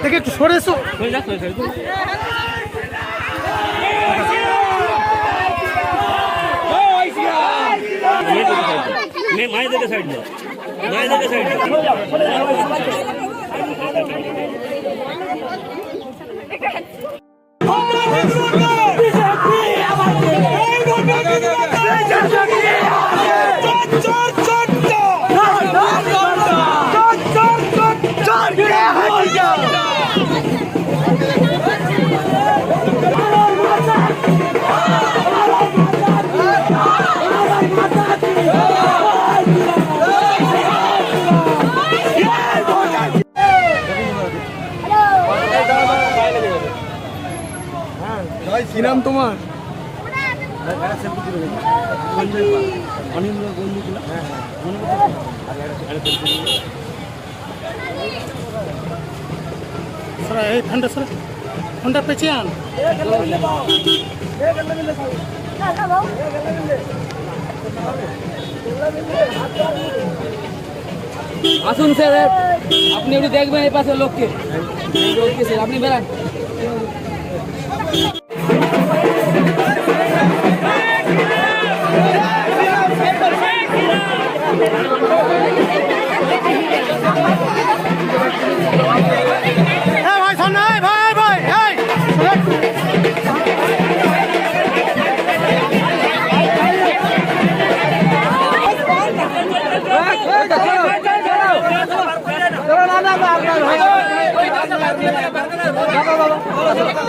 দেখে একটু সরে এসো। মায়েদের সাইড দাও, মায়েদের সাইড দাও। কি নাম তোমার? এই ফোনটা সর, ফোনটা পেঁচিয়ে আন। আসুন স্যার, আপনি একটু দেখবেন এই পাশের লোককে। আপনি বেড়ান। ভাই সামনে, ভাই ভাই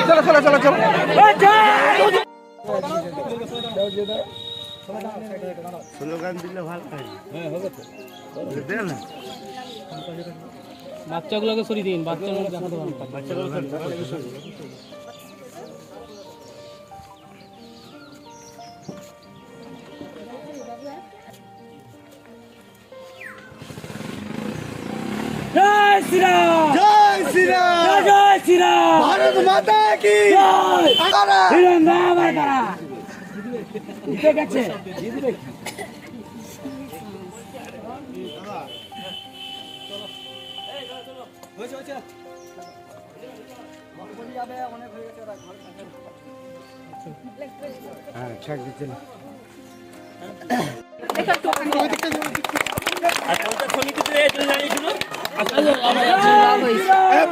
চলো চলো চলো চলো। স্লোগান দিলে ভালো হয়। হ্যাঁ হবে তো, দেন না। বাচ্চাগুলোকে সরিয়ে দিন, বাচ্চাগুলো দেখাতে পারেন। বাচ্চাগুলো জয় শ্রীরাম, জয় শ্রীরাম, জয় শ্রীরাম, ভারত মাতা কি জয়। শ্রীরাম বাবার কারা ঠিক আছে। হ্যাঁ ছাড় দিতে না।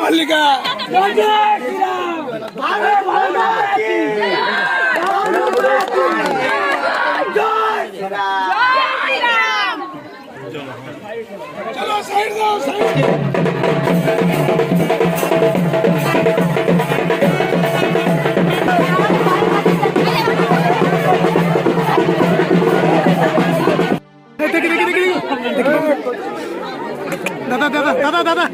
মল্লিকা চলো সাইড দাও, সাইড দাদা দাদা দাদা দাদা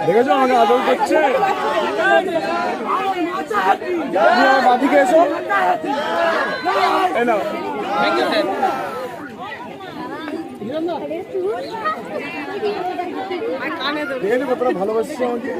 দেখেছো আমাকে আদর করছে। বাদিকে এসো, দেখেছো কতটা ভালোবাসছে আমাকে।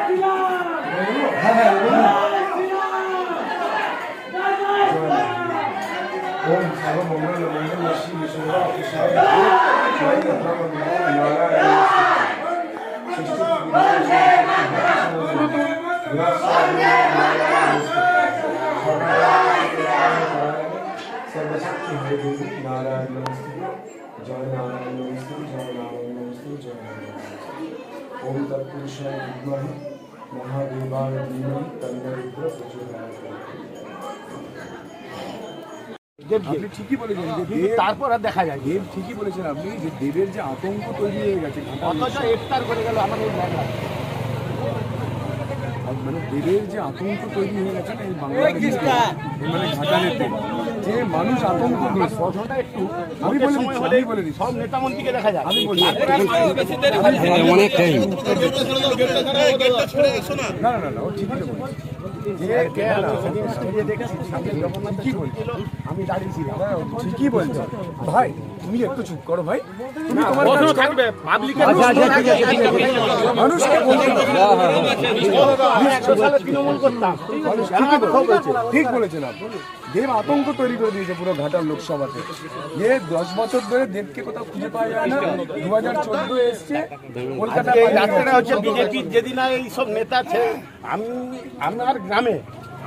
ओम सर्वमंगल मंगल शिव शंकर साई साई ब्रह्म नारायण सर्वशक्ति है देवी नारायण नमस्ते जय नारायण नमस्ते जय नारायण नमस्ते जय नारायण नमस्ते ओम तत्पुरुषाय विद्महे महादेवाय धीमहि तन्नो रुद्र प्रचोदयात् আপনি ঠিকই বলেছেন যে দেব তারপর আর দেখা যায় দেব ঠিকই বলেছেন আপনি যে দেবের যে আতঙ্ক তৈরি হয়ে গেছে অতটা ইফতার করে গেল আমাদের বাংলা মানে দেবের যে আতঙ্ক তৈরি হয়ে গেছে না এই বাংলার মানে ঘাটালেতে যে মানুষ আতঙ্কগ্রস্ত প্রথমটা একটু আমি বলে দিই সব নেতা মন্ত্রীকে দেখা যায় আমি বলি না না না ও ঠিকই তো বলছে আমি দাঁড়িয়েছিলাম ঠিকই বলছে ভাই তুমি একটু চুপ করো ভাই তুমি তোমার কাজ থাকবে পাবলিকের মানুষকে বলতে তৃণমূল করতাম ঠিক বলেছেন আপনি দেব আতঙ্ক তৈরি করে দিয়েছে পুরো ঘাটাল লোকসভাতে যে 10 বছর ধরে দেবকে কোথাও খুঁজে পাওয়া যায় না 2014 এসছে কলকাতা এই রাস্তাটা হচ্ছে বিজেপির যেদিন এইসব নেতা আমার গ্রামে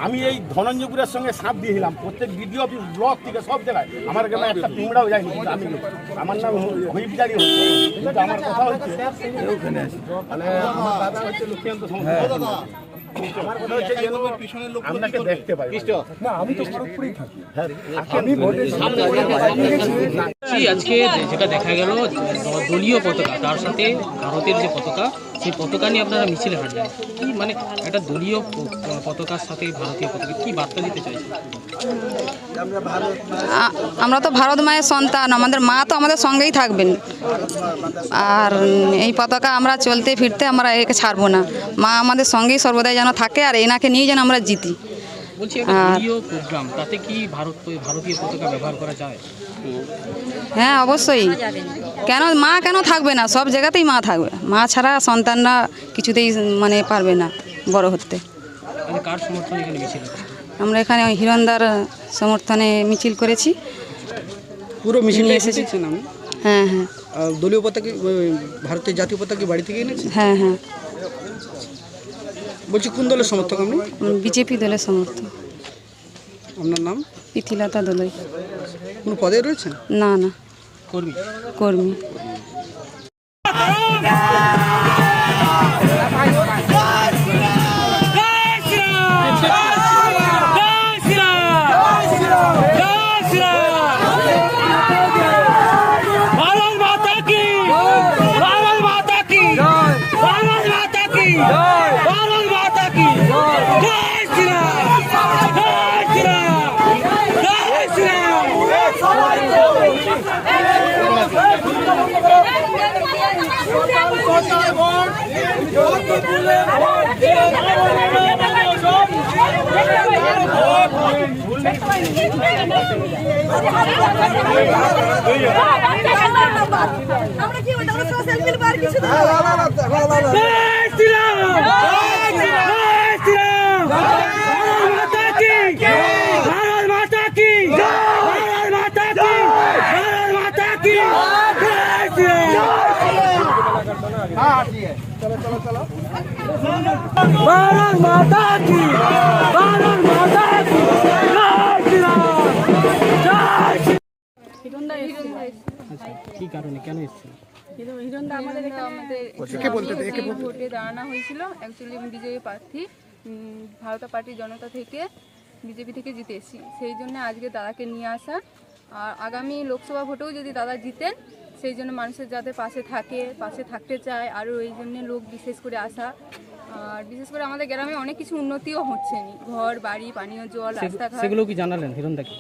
আমি এই ধনঞ্জয়পুরের সঙ্গে সাপ দিয়েছিলাম প্রত্যেক বিডিও অফিস ব্লক থেকে সব জায়গায় আমার গ্রামে একটা পিংড়াও যায়নি কিন্তু আমি আমার নাম হুইপজারি হচ্ছে কিন্তু আমার কথা হচ্ছে মানে আমার দাদা হচ্ছে লক্ষ্মীকান্ত আমার কথা হচ্ছে যেন আপনাকে দেখতে পাই না আমি তো পুরোপুরি থাকি আমি ভোটের সামনে আজকে যেটা দেখা গেল দলীয় পতাকা তার সাথে ভারতের যে পতাকা সেই পতাকা নিয়ে আপনারা মিছিলে হাঁটলেন কি মানে একটা দলীয় পতাকার সাথে ভারতীয় পতাকা কি বার্তা দিতে চাইছেন? আমরা তো ভারত মায়ের সন্তান, আমাদের মা তো আমাদের সঙ্গেই থাকবেন, আর এই পতাকা আমরা চলতে ফিরতে আমরা একে ছাড়বো না। মা আমাদের সঙ্গেই সর্বদাই যেন থাকে, আর এনাকে নিয়ে যেন আমরা জিতি। বলছি একটা দলীয় প্রোগ্রাম, তাতে কি ভারতীয় পতাকা ব্যবহার করা যায়? হ্যাঁ অবশ্যই, কেন মা কেন থাকবে না? সব জায়গাতেই মা থাকবে, মা ছাড়া সন্তানরা কিছুতেই মানে পারবে না বড় হতে। কার সমর্থনে এখানে মিছিল হচ্ছে? আমরা এখানে হিরণদার সমর্থনে মিছিল করেছি। পুরো মিছিলটা এসেছেন আপনি? হ্যাঁ হ্যাঁ। দলীয় পতাকা ভারতের জাতীয় পতাকা বাড়ি থেকে এনেছেন? হ্যাঁ হ্যাঁ। বলছি কোন দলের সমর্থক আপনি? বিজেপি দলের সমর্থক। আপনার নাম? প্রীতিলতা দলই। কোনো পদে রয়েছেন? না না, কর্মী। কর্মী। আমরা কি সোশ্যাল মিডিয়ার কিছু भारत माता की, भारत माता की কি কারণে কেন এসেছিল? ভোটে দাঁড়ানো হয়েছিল। অ্যাকচুয়ালি বিজেপি প্রার্থী ভারতীয় পার্টি জনতা থেকে বিজেপি থেকে জিতে এসেছি, সেই জন্য আজকে দাদাকে নিয়ে আসা। আর আগামী লোকসভা ভোটেও যদি দাদা জিতেন, সেই জন্য মানুষের যাতে পাশে থাকতে চায়, আরও এই জন্য লোক বিশেষ করে আসা। আর বিশেষ করে আমাদের গ্রামে অনেক কিছু উন্নতিও হচ্ছে, ঘর বাড়ি, পানীয় জল, রাস্তাঘাট। সেগুলো কি জানালেন হিরণদাকে?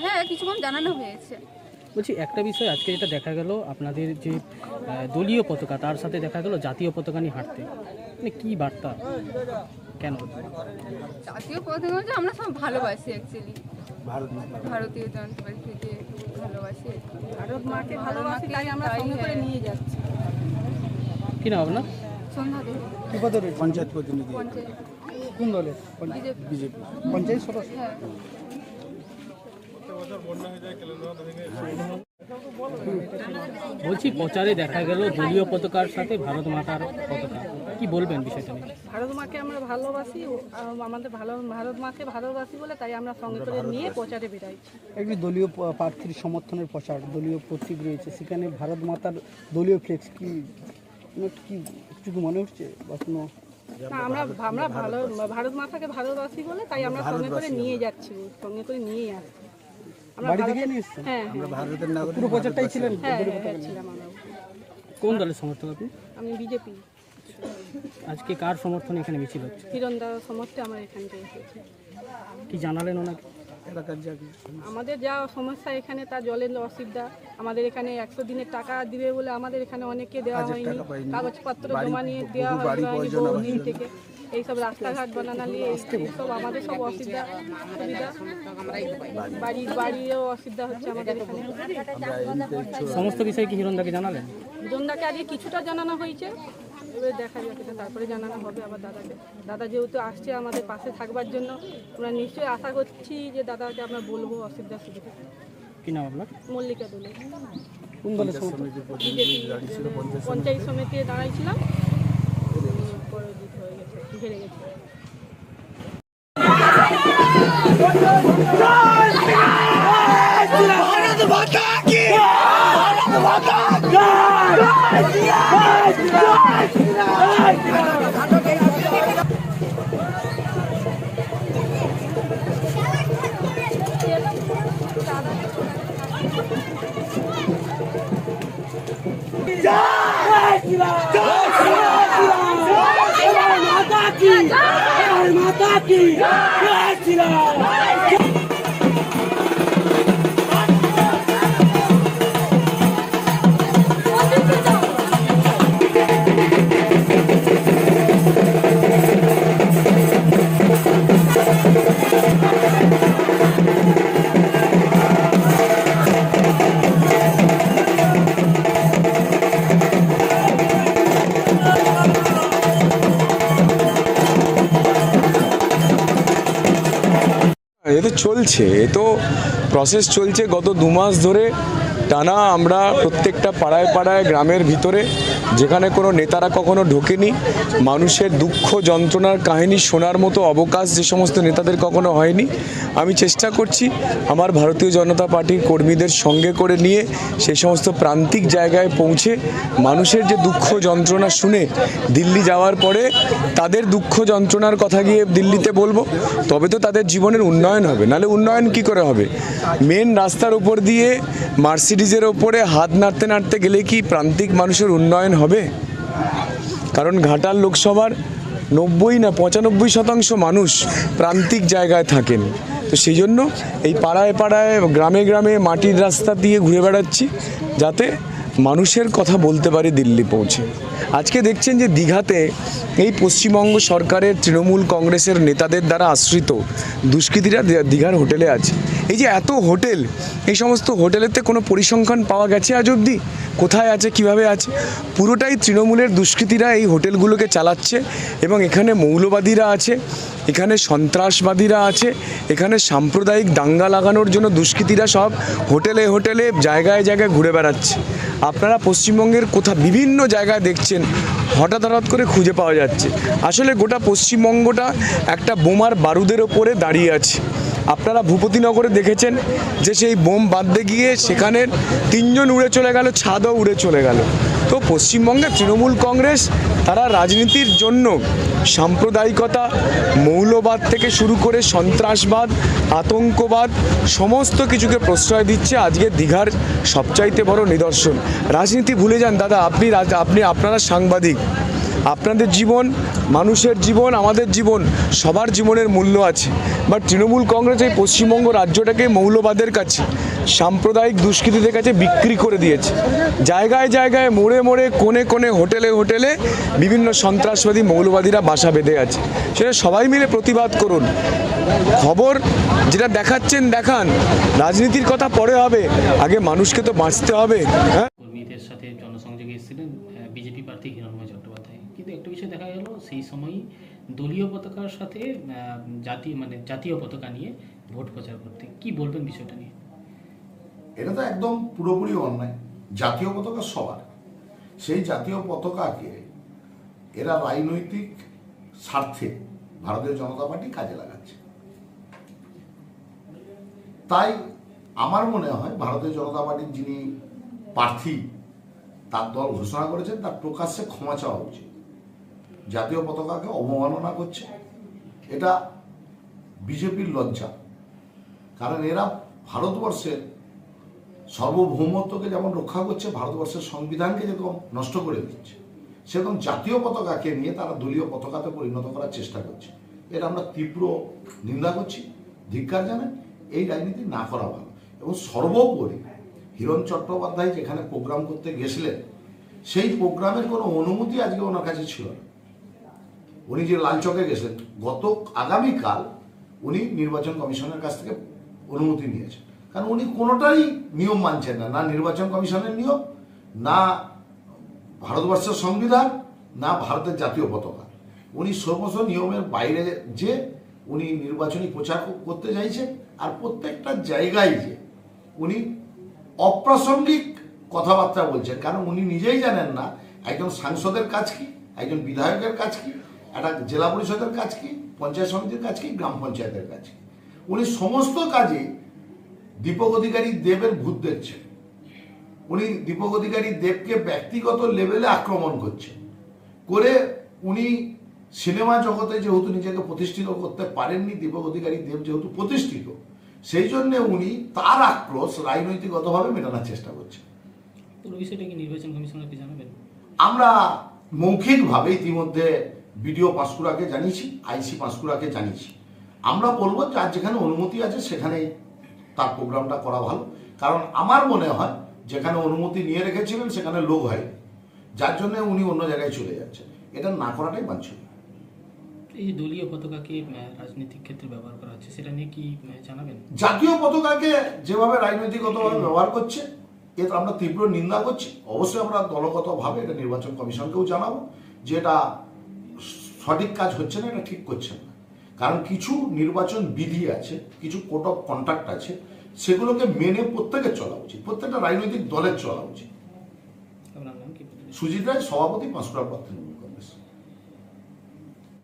হ্যাঁ, কিছু কম জানানো হয়েছে। বলছি একটা বিষয়, আজকে যেটা দেখা গেল আপনাদের যে দলীয় পতাকা তার সাথে দেখা গেল জাতীয় পতাকা নিয়ে হাঁটতে, মানে কি বার্তা কেন? জাতীয় পতাকা যে আমরা সব ভালোবাসি, অ্যাকচুয়ালি ভারতীয় জনতা পার্টি থেকে ভালোবাসি, ভারত মাকে ভালোবাসি, তাই আমরা সঙ্গে করে নিয়ে যাচ্ছি। কি নাম আপনার? সন্ধ্যা দেবী কি পদে রয়েছে? পঞ্চায়েত প্রতিনিধি। পঞ্চায়েত কোন দলের? বিজেপি। পঞ্চায়েত সদস্য। হ্যাঁ বলছি প্রচারে দেখা গেল দলীয় পতাকার সাথে ভারত মাতার পতাকা, কি বলবেন বিষয়টা নিয়ে? ভারত মাকে আমরা ভালোবাসি, আমাদের ভারত মাকে ভালোবাসি বলে তাই আমরা সঙ্গে করে নিয়ে প্রচারে বেরাইছি। একটি দলীয় প্রার্থীর সমর্থনের প্রচার, দলীয় প্রতীক রয়েছে, সেখানে ভারত মাতার দলীয় ফ্লেক্স কি কিছু মনে হচ্ছে বা কোনো? না, আমরা ভারত মাতাকে ভালোবাসি বলে তাই আমরা সঙ্গে করে নিয়ে যাচ্ছি, সঙ্গে করে নিয়েই আসছি। আমরা বাড়ি থেকে নিয়ে এসেছেন? হ্যাঁ, পুরো প্রচারটাই ছিলেন? হ্যাঁ, ছিলাম আমরা। কোন দলের সমর্থক আপনি? আমি বিজেপি। আজকে কার সমর্থনে এখানে মিছিল হচ্ছে? হিরণদার সমর্থে আমরা এখানে এসেছি। কি জানালেন ওনাকে? আমাদের যা সমস্যা এখানে, তা জলের অসুবিধা, আমাদের এখানে 100 দিনের টাকা দিবে বলে আমাদের এখানে অনেককে দেওয়া হয়নি, কাগজপত্র জমা নিয়ে দেওয়া হয়নি বহুদিন থেকে। এইসব রাস্তাঘাট বানানো নিয়ে এইসব আমাদের সব অসুবিধা সুবিধা, বাড়িও অসুবিধা হচ্ছে আমাদের এখানে। সমস্ত বিষয় কি হিরণদাকে জানালেন? হিরণদাকে আগে কিছুটা জানানো হয়েছে, এবার দেখা যাক তারপরে জানানো হবে আবার দাদাকে। দাদা যেহেতু আসছে আমাদের পাশে থাকবার জন্য, আমরা নিশ্চয়ই আশা করছি যে দাদাকে আমরা বলবো অসুবিধা সুবিধা। কি নাম আপনার? মল্লিকা দোলে। কোন দলের সমর্থক? বিজেপি পঞ্চায়েত সমিতিতে দাঁড়াইছিলাম, পরাজিত হয়ে গেছে, হেরে গেছে। এ তো চলছে, এ তো প্রসেস চলছে গত 2 মাস ধরে টানা। আমরা প্রত্যেকটা পাড়ায় পাড়ায় গ্রামের ভিতরে যেখানে কোনো নেতারা কখনো ঢোকেনি, মানুষের দুঃখ যন্ত্রণার কাহিনী শোনার মতো অবকাশ যে সমস্ত নেতাদের কখনো হয়নি, আমি চেষ্টা করছি আমার ভারতীয় জনতা পার্টির কর্মীদের সঙ্গে করে নিয়ে সেই সমস্ত প্রান্তিক জায়গায় পৌঁছে মানুষের যে দুঃখ যন্ত্রণা শুনে দিল্লি যাওয়ার পরে তাদের দুঃখ যন্ত্রণার কথা গিয়ে দিল্লিতে বলবো, তবে তো তাদের জীবনের উন্নয়ন হবে, নাহলে উন্নয়ন কি করে হবে? মেন রাস্তার উপর দিয়ে মার্সিডিজের ওপরে হাত নাড়তে নাড়তে গেলে কি প্রান্তিক মানুষের উন্নয়ন হবে? কারণ ঘাটাল লোকসভার 90 না 95% মানুষ প্রান্তিক জায়গায় থাকেন। তো সেই জন্য এই পাড়ায় পাড়ায় গ্রামে গ্রামে মাটির রাস্তা দিয়ে ঘুরে বেড়াচ্ছি যাতে মানুষের কথা বলতে পারি দিল্লি পৌঁছে। আজকে দেখছেন যে দীঘাতে এই পশ্চিমবঙ্গ সরকারের তৃণমূল কংগ্রেসের নেতাদের দ্বারা আশ্রিত দুষ্কৃতীরা দীঘার হোটেলে আছে। এই যে এত হোটেল, এই সমস্ত হোটেলেতে কোনো পরিসংখ্যান পাওয়া গেছে আজ অবধি? কোথায় আছে, কিভাবে আছে? পুরোটাই তৃণমূলের দুষ্কৃতীরা এই হোটেলগুলোকে চালাচ্ছে এবং এখানে মৌলবাদীরা আছে, এখানে সন্ত্রাসবাদীরা আছে, এখানে সাম্প্রদায়িক দাঙ্গা লাগানোর জন্য দুষ্কৃতীরা সব হোটেলে হোটেলে জায়গায় জায়গায় ঘুরে বেড়াচ্ছে। আপনারা পশ্চিমবঙ্গের বিভিন্ন জায়গায় দেখছেন হঠাৎ করে খুঁজে পাওয়া যাচ্ছে। আসলে গোটা পশ্চিমবঙ্গটা একটা বোমার বারুদের ওপরে দাঁড়িয়ে আছে। আপনারা ভূপতিনগরে দেখেছেন যে সেই বোম বাঁধতে গিয়ে সেখানে 3 জন উড়ে চলে গেল, ছাদও উড়ে চলে গেল। তো পশ্চিমবঙ্গে তৃণমূল কংগ্রেস তারা রাজনীতির জন্য সাম্প্রদায়িকতা, মৌলবাদ থেকে শুরু করে সন্ত্রাসবাদ, আতঙ্কবাদ সমস্ত কিছুকে প্রশ্রয় দিচ্ছে। আজকে দীঘার সবচাইতে বড় নিদর্শন। রাজনীতি ভুলে যান দাদা, আপনারা সাংবাদিক, আপনাদের জীবন, মানুষের জীবন, আমাদের জীবন, সবার জীবনের মূল্য আছে। বাট তৃণমূল কংগ্রেস এই পশ্চিমবঙ্গ রাজ্যটাকে মৌলবাদের কাছে, সাম্প্রদায়িক দুষ্কৃতীদের কাছে বিক্রি করে দিয়েছে। জায়গায় জায়গায়, মোড়ে মোড়ে, কোণে কোণে, হোটেলে হোটেলে বিভিন্ন সন্ত্রাসবাদী মৌলবাদীরা বাসা বেঁধে আছে। সেটা সবাই মিলে প্রতিবাদ করুন। খবর যেটা দেখাচ্ছেন দেখান, রাজনীতির কথা পরে হবে, আগে মানুষকে তো বাঁচতে হবে। হ্যাঁ, কর্মীদের সাথে জনসংযোগে এসেছিলেন বিজেপি প্রার্থী হিরণময় চট্টোপাধ্যায়, কিন্তু একটু সেই সময়ই দলীয় পতাকার সাথে জাতীয় পতাকা নিয়ে ভোট প্রচার করতে, কি বলবেন বিষয়টা নিয়ে? এটা তো একদম পুরোপুরি অন্যায়। জাতীয় পতাকা সবার, সেই জাতীয় পতাকাকে এরা রাজনৈতিক স্বার্থে ভারতীয় জনতা পার্টি কাজে লাগাচ্ছে। তাই আমার মনে হয় ভারতীয় জনতা পার্টির যিনি প্রার্থী তার দল ঘোষণা করেছেন তার প্রকাশ্যে ক্ষমা চাওয়া উচিত। জাতীয় পতাকাকে অবমাননা করছে, এটা বিজেপির লজ্জা। কারণ এরা ভারতবর্ষের সার্বভৌমত্বকে যেমন রক্ষা করছে, ভারতবর্ষের সংবিধানকে যেরকম নষ্ট করে দিচ্ছে, সেরকম জাতীয় পতাকাকে নিয়ে তারা দলীয় পতাকাতে পরিণত করার চেষ্টা করছে। এটা আমরা তীব্র নিন্দা করছি, ধিক্কার জানাই। এই রাজনীতি না করা ভালো। এবং সর্বোপরি হিরণ চট্টোপাধ্যায় যেখানে প্রোগ্রাম করতে গেছিলেন, সেই প্রোগ্রামের কোনো অনুমতি আজকে ওনার কাছে ছিল না। উনি যে লালচকে গেছিলেন, আগামীকাল উনি নির্বাচন কমিশনের কাছ থেকে অনুমতি নিয়েছেন। কারণ উনি কোনোটাই নিয়ম মানছেন না, না নির্বাচন কমিশনের নিয়ম, না ভারতবর্ষের সংবিধান, না ভারতের জাতীয় পতাকা। উনি সমস্ত নিয়মের বাইরে যে উনি নির্বাচনী প্রচার করতে চাইছেন। আর প্রত্যেকটা জায়গায় যে উনি অপ্রাসঙ্গিক কথাবার্তা বলছেন, কারণ উনি নিজেই জানেন না একজন সাংসদের কাজ কি, একজন বিধায়কের কাজ কি, একটা জেলা পরিষদের কাজ কি, পঞ্চায়েত সমিতির কাজ কি, গ্রাম পঞ্চায়েতের কাজ কি। উনি সমস্ত কাজে দীপক অধিকারী দেবের ভূত দেখছেন। উনি দীপক অধিকারী দেবকে ব্যক্তিগত লেভেলে আক্রমণ করছেন করে উনি সিনেমা জগতে যেহেতু নিজেকে প্রতিষ্ঠিত করতে পারেননি, দীপক অধিকারী দেব যেহেতু প্রতিষ্ঠিত, সেই জন্য উনি তার আক্রোশ রাজনৈতিকগতভাবে মেটানোর চেষ্টা করছেন। পুরো বিষয়টা কি নির্বাচন কমিশনারকে জানাবেন? আমরা মৌখিকভাবে ইতিমধ্যে বিডিও পাঁশকুড়াকে জানিয়েছি, আইসি পাঁশকুড়াকে জানিয়েছি। আমরা বলবো যার যেখানে অনুমতি আছে সেখানেই তার প্রোগ্রামটা করা ভালো। কারণ আমার মনে হয় যেখানে অনুমতি নিয়ে রেখেছিলেন সেখানে লোক হয়নি, যার জন্য উনি অন্য জায়গায় চলে যাচ্ছেন। এটা না করাটাই বাঞ্ছনীয়। এই দলীয় পতাকাকে রাজনৈতিক ক্ষেত্রে ব্যবহার করা হচ্ছে, সেটা নিয়ে কি জানাবেন? জাতীয় পতাকাকে যেভাবে রাজনৈতিকগতভাবে ব্যবহার করছে, এটা আমরা তীব্র নিন্দা করছি। অবশ্যই আমরা দলগতভাবে এটা নির্বাচন কমিশনকেও জানাবো যে এটা সঠিক কাজ হচ্ছে না, এটা ঠিক করছেন না। কারণ কিছু নির্বাচন বিধি আছে, কিছু কোড অফ কন্ডাক্ট আছে, সেগুলোকে মেনে প্রত্যেকের চলা উচিত, প্রত্যেকটা রাজনৈতিক দলের চলা উচিত। আপনার নাম কি? সুজিত রায়, সভাপতি, পাঁশকুড়া প্রার্থী।